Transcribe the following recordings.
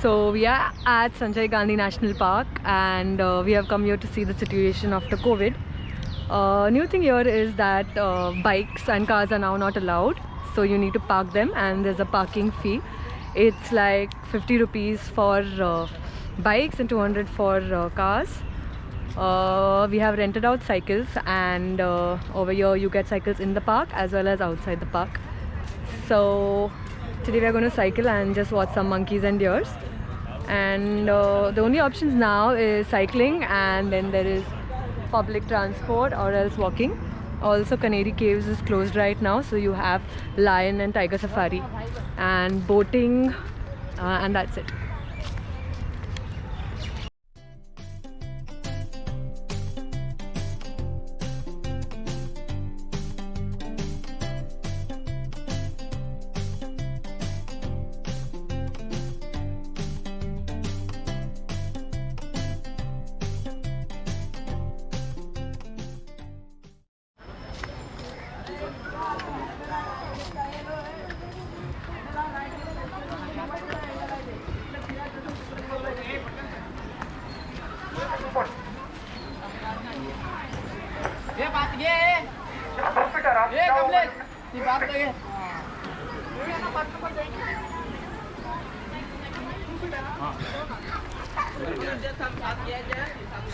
So we are at Sanjay Gandhi National Park, and we have come here to see the situation after COVID. New thing here is that bikes and cars are now not allowed, so you need to park them, and there's a parking fee. It's like 50 rupees for bikes and 200 for cars. We have rented out cycles, and over here you get cycles in the park as well as outside the park. So today we are going to cycle and just watch some monkeys and deers. And the only options now is cycling, and then there is public transport or else walking. Also Canary Caves is closed right now, so you have lion and tiger safari and boating, and that's it.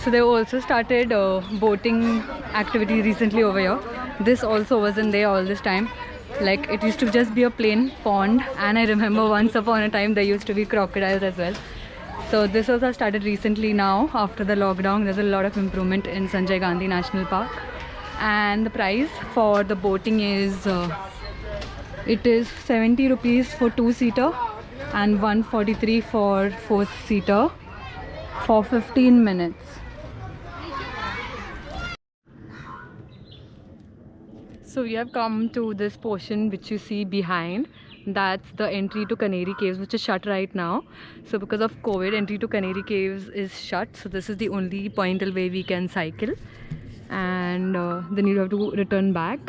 So they also started boating activity recently over here. This also wasn't there all this time. Like, it used to just be a plain pond, and I remember once upon a time there used to be crocodiles as well. So this also started recently now after the lockdown. There's a lot of improvement in Sanjay Gandhi National Park, and the price for the boating is it is 70 rupees for 2-seater and 143 for 4-seater for 15 minutes. So we have come to this portion which you see behind. That's the entry to Canary Caves, which is shut right now. So because of COVID, entry to Canary Caves is shut. So this is the only point till where we can cycle, and then you have to return back.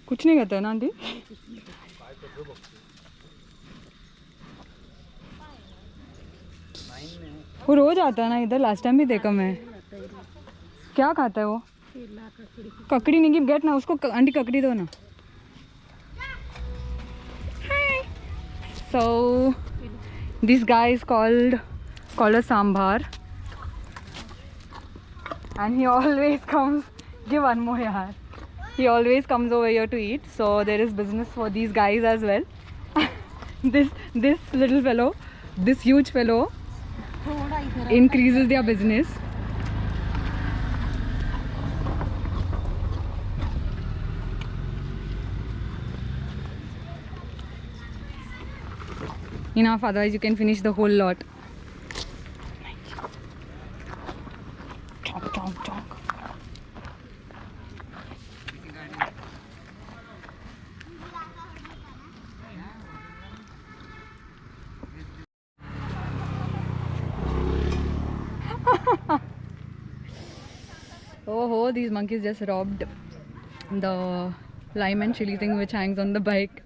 कुछ नहीं कहते ना aunty? वो रोज आता है ना इधर, last time भी देखा मैं। क्या खाता है वो? ककड़ी नहीं, गेट ना उसको, आंटी ककड़ी दो ना। So this guy is called a Sambar, and he always comes. Give one more yaar. He always comes over here to eat, so there is business for these guys as well. this little fellow, this huge fellow increases their business. Enough, otherwise you can finish the whole lot. Chonk, chonk, chonk. Oh, these monkeys just robbed the lime and chili thing which hangs on the bike.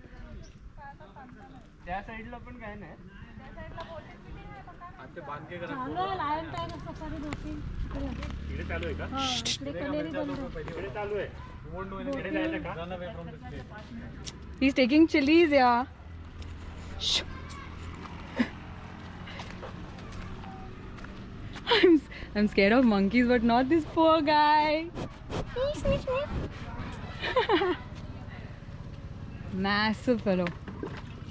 He's taking chilies, yeah. Shh. I'm scared of monkeys, but not this poor guy. Massive fellow.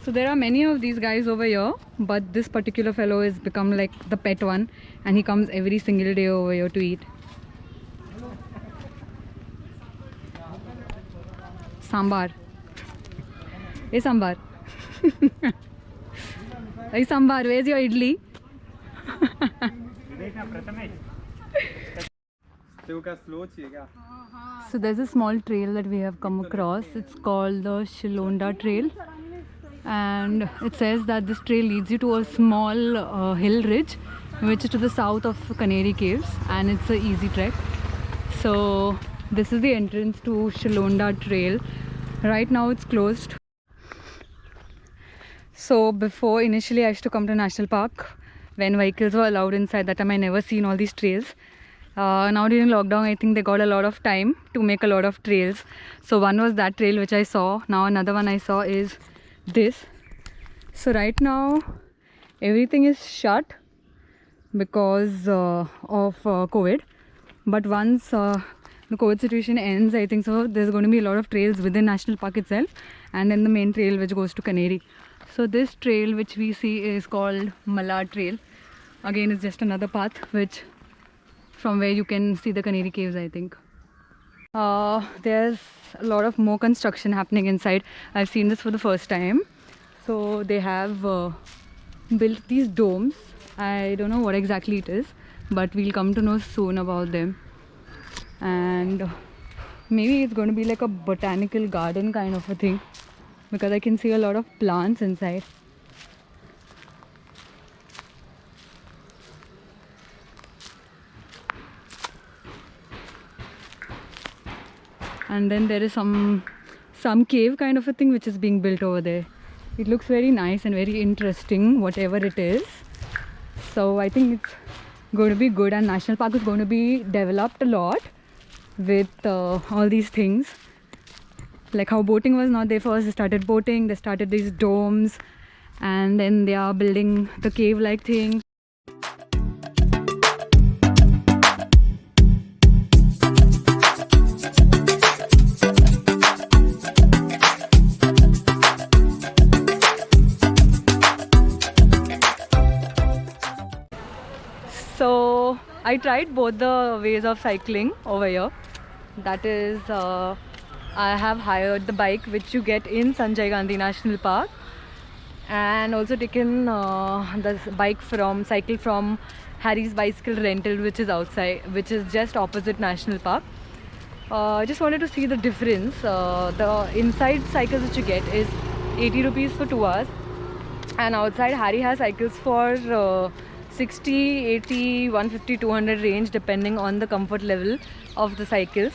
So there are many of these guys over here, but this particular fellow has become like the pet one, and he comes every single day over here to eat. Sambar. Hey Sambar. Hey Sambar, where's your idli? So there's a small trail that we have come across. It's called the Shilonda Trail, and it says that this trail leads you to a small hill ridge which is to the south of Canary Caves, and it's a easy trek. So this is the entrance to Shilonda Trail. Right now it's closed. So before, initially I used to come to National Park when vehicles were allowed inside. That time I never seen all these trails. Now during lockdown, I think they got a lot of time to make a lot of trails. So one was that trail which I saw. Now another one I saw is this. So right now everything is shut because of COVID. But once the COVID situation ends, I think so there's going to be a lot of trails within National Park itself, and then the main trail which goes to Canary. So this trail which we see is called Malad Trail. Again, it's just another path which from where you can see the Canary Caves, I think. There's a lot of more construction happening inside. I've seen this for the first time. So they have built these domes. I don't know what exactly it is, but we'll come to know soon about them. And maybe it's going to be like a botanical garden kind of a thing, because I can see a lot of plants inside. And then there is some cave kind of a thing which is being built over there. It looks very nice and very interesting, whatever it is. So I think it's going to be good, and National Park is going to be developed a lot with all these things. Like how boating was not there first, they started boating, they started these domes, and then they are building the cave-like thing. So I tried both the ways of cycling over here. That is, I have hired the bike which you get in Sanjay Gandhi National Park, and also taken the cycle from Harry's Bicycle Rental, which is outside, which is just opposite National Park. I just wanted to see the difference. The inside cycles that you get is 80 rupees for 2 hours, and outside Harry has cycles for 60, 80, 150, 200 range depending on the comfort level of the cycles.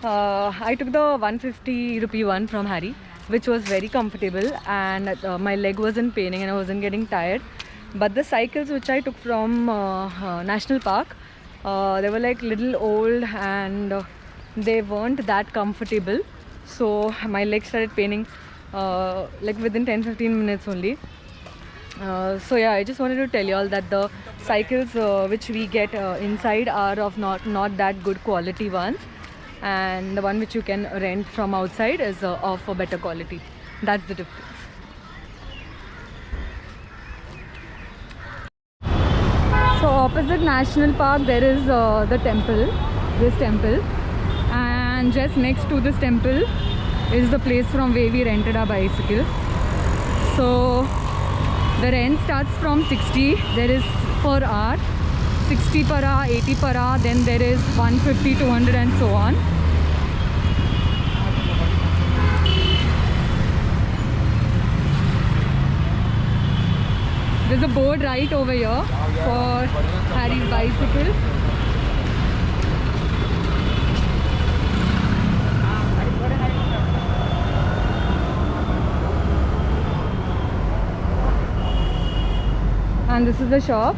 I took the 150 rupee one from Harry, which was very comfortable, and my leg wasn't paining and I wasn't getting tired. But the cycles which I took from National Park, they were like little old, and they weren't that comfortable. So my legs started paining like within 10-15 minutes only. So yeah, I just wanted to tell you all that the cycles which we get inside are of not that good quality ones, and the one which you can rent from outside is of a better quality. That's the difference. So opposite National Park there is the temple, this temple, and just next to this temple is the place from where we rented our bicycle. So the rent starts from 60, there is per hour, 60 per hour, 80 per hour, then there is 150, 200 and so on. There's a board right over here for Harry's bicycle. And this is the shop.